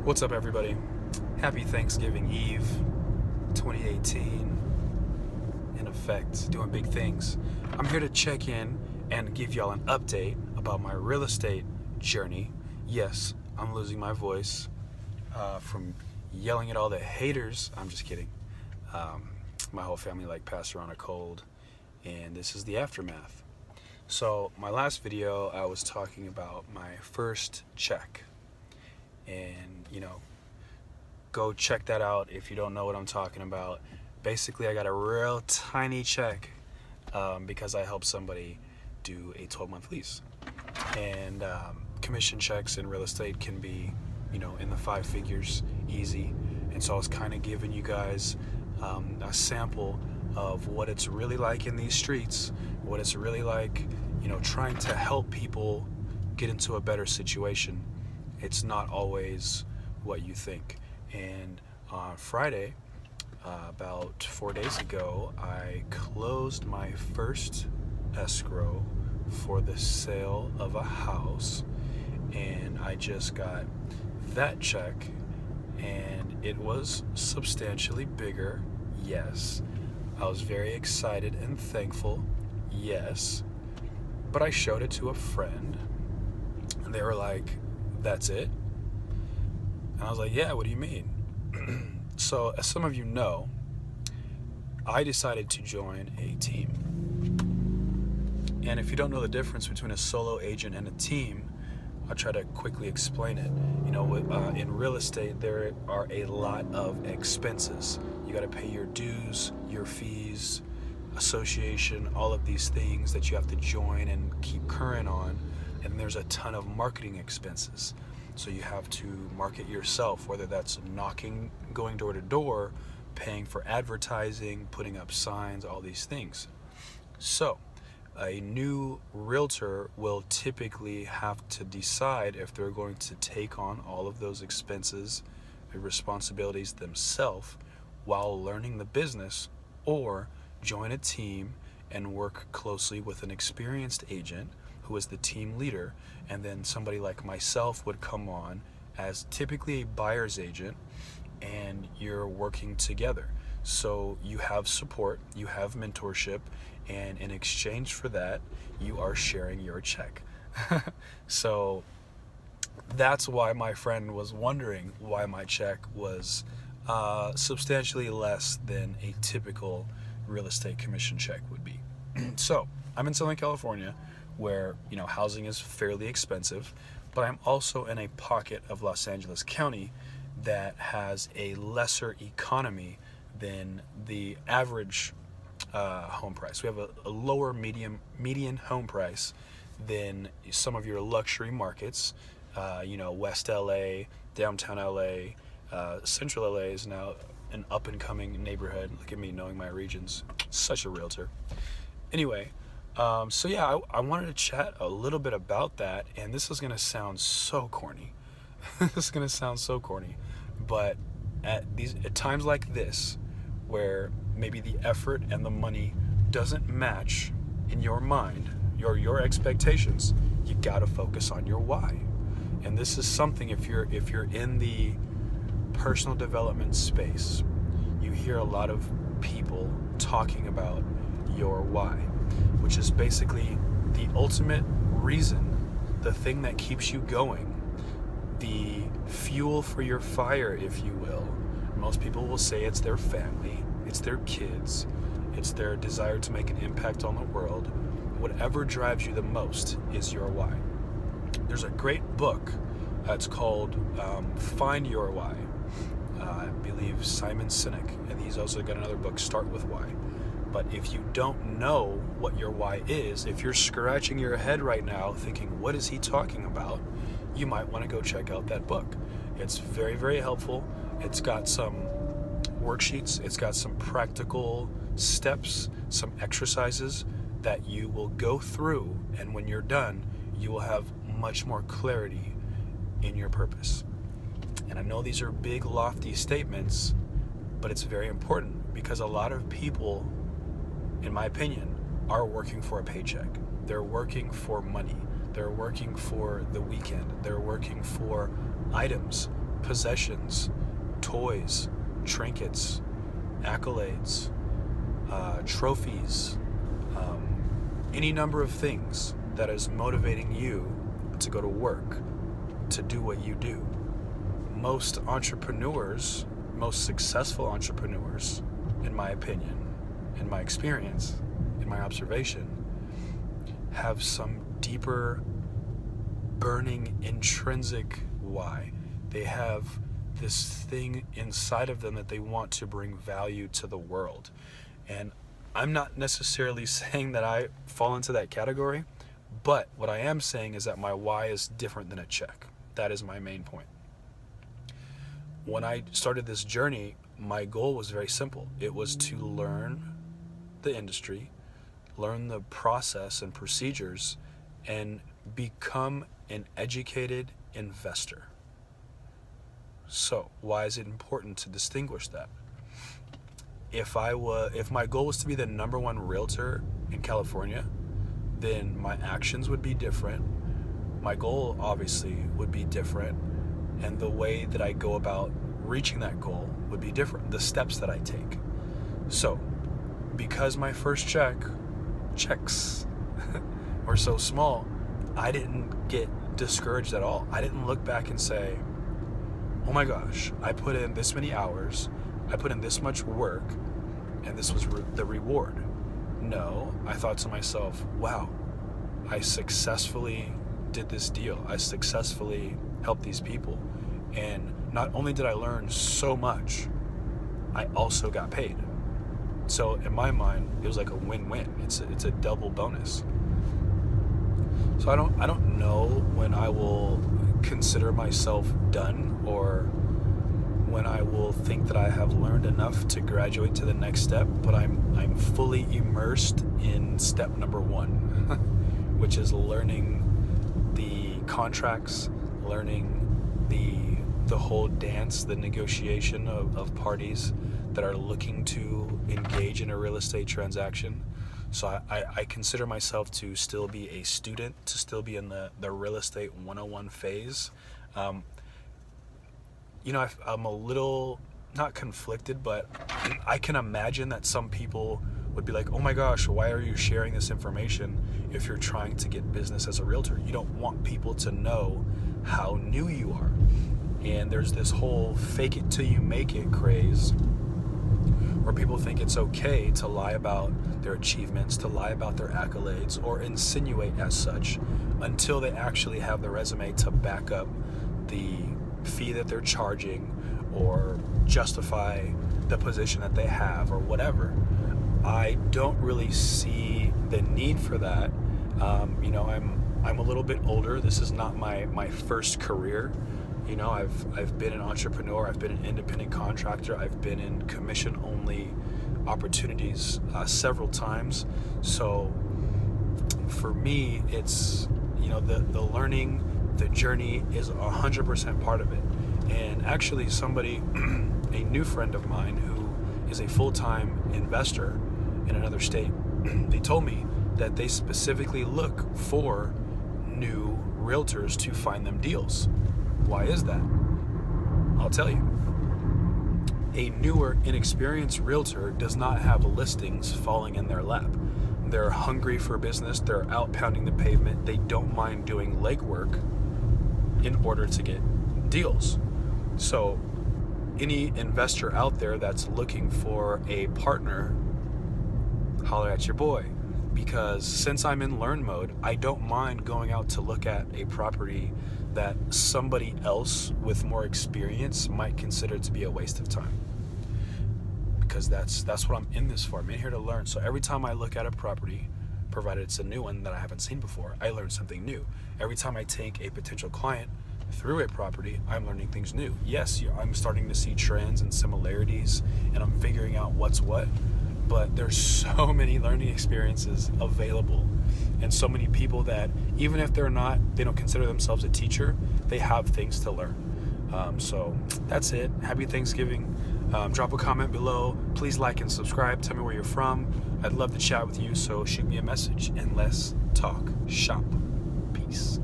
What's up, everybody? Happy Thanksgiving Eve 2018. In effect, doing big things. I'm here to check in and give y'all an update about my real estate journey. Yes, I'm losing my voice from yelling at all the haters. I'm just kidding. My whole family passed around a cold, and this is the aftermath. So my last video, I was talking about my first check. And, go check that out if you don't know what I'm talking about. Basically, I got a real tiny check because I helped somebody do a 12-month lease. And commission checks in real estate can be, in the 5 figures, easy. And so I was kind of giving you guys a sample of what it's really like in these streets, what it's really like, trying to help people get into a better situation. It's not always what you think. And on Friday, about 4 days ago, I closed my first escrow for the sale of a house, and I just got that check, and it was substantially bigger. Yes, I was very excited and thankful. Yes, but I showed it to a friend, and they were like, "That's it?" And I was like, "Yeah, what do you mean?" So, as some of you know, I decided to join a team. And if you don't know the difference between a solo agent and a team, I'll try to quickly explain it. In real estate, there are a lot of expenses. You got to pay your dues, your fees, association, all of these things that you have to join and keep current on. And there's a ton of marketing expenses. So you have to market yourself, whether that's knocking, going door to door, paying for advertising, putting up signs, all these things. So a new realtor will typically have to decide if they're going to take on all of those expenses and responsibilities themselves while learning the business, or join a team and work closely with an experienced agent who is the team leader, and then somebody like myself would come on as typically a buyer's agent, and you're working together. So you have support, you have mentorship, and in exchange for that, you are sharing your check. So that's why my friend was wondering why my check was substantially less than a typical real estate commission check would be. So I'm in Southern California, where housing is fairly expensive, but I'm also in a pocket of Los Angeles County that has a lesser economy than the average home price. We have a lower median home price than some of your luxury markets. West LA, downtown LA, Central LA is now an up and coming neighborhood. Look at me knowing my regions. Such a realtor. Anyway, I wanted to chat a little bit about that, and this is going to sound so corny. But at times like this, where maybe the effort and the money doesn't match in your mind, your expectations, you got to focus on your why. And this is something, if you're in the personal development space, you hear a lot of people talking about your why, which is basically the ultimate reason, the thing that keeps you going, the fuel for your fire, if you will. Most people will say it's their family, it's their kids, it's their desire to make an impact on the world. Whatever drives you the most is your why. There's a great book, it's called Find Your Why. I believe Simon Sinek, and he's also got another book, Start With Why. But if you don't know what your why is, if you're scratching your head right now thinking, what is he talking about? You might want to go check out that book. It's very, very helpful. It's got some worksheets. It's got some practical steps, some exercises that you will go through. And when you're done, you will have much more clarity in your purpose. And I know these are big, lofty statements, but it's very important because a lot of people, in my opinion, are working for a paycheck. They're working for money. They're working for the weekend. They're working for items possessions, toys, trinkets, accolades, trophies, any number of things that is motivating you to go to work, to do what you do. Most entrepreneurs, most successful entrepreneurs, in my opinion, in my experience, in my observation, have some deeper, burning, intrinsic why. They have this thing inside of them that they want to bring value to the world. And I'm not necessarily saying that I fall into that category, but what I am saying is that my why is different than a check. That is my main point. When I started this journey, my goal was very simple. It was to learn the industry, learn the process and procedures, and become an educated investor. So, why is it important to distinguish that? If my goal was to be the number one realtor in California, then my actions would be different. My goal obviously would be different, and the way that I go about reaching that goal would be different. The steps that I take. So, because my first checks were so small, I didn't get discouraged at all. I didn't look back and say, oh my gosh, I put in this many hours, I put in this much work, and this was the reward. No, I thought to myself, wow, I successfully did this deal. I successfully helped these people. And not only did I learn so much, I also got paid. So in my mind, it was like a win-win. It's a double bonus. So I don't know when I will consider myself done, or when I will think that I have learned enough to graduate to the next step, but I'm fully immersed in step number 1, which is learning the contracts, learning the whole dance, the negotiation of parties that are looking to engage in a real estate transaction. So I consider myself to still be a student, to still be in the real estate 101 phase. I'm a little, not conflicted, but I can imagine that some people would be like, oh my gosh, why are you sharing this information if you're trying to get business as a realtor? You don't want people to know how new you are. And there's this whole fake it till you make it craze, where people think it's okay to lie about their achievements, to lie about their accolades, or insinuate as such, until they actually have the resume to back up the fee that they're charging, or justify the position that they have, or whatever. I don't really see the need for that. I'm a little bit older. This is not my first career. I've been an entrepreneur, I've been an independent contractor, I've been in commission-only opportunities several times. So for me, it's, the learning, the journey is 100% part of it. And actually somebody, a new friend of mine who is a full-time investor in another state, they told me that they specifically look for new realtors to find them deals. Why is that? I'll tell you. A newer, inexperienced realtor does not have listings falling in their lap. They're hungry for business. They're out pounding the pavement. They don't mind doing legwork in order to get deals. So any investor out there that's looking for a partner, holler at your boy. Because since I'm in learn mode, I don't mind going out to look at a property that somebody else with more experience might consider to be a waste of time. Because that's what I'm in this for. I'm in here to learn. So every time I look at a property, provided it's a new one that I haven't seen before, I learn something new. Every time I take a potential client through a property, I'm learning things new. Yes, I'm starting to see trends and similarities, and I'm figuring out what's what. But there's so many learning experiences available, and so many people that even if they don't consider themselves a teacher, they have things to learn. So that's it. Happy Thanksgiving. Drop a comment below. Please like and subscribe. Tell me where you're from. I'd love to chat with you, so shoot me a message and let's talk shop. Peace.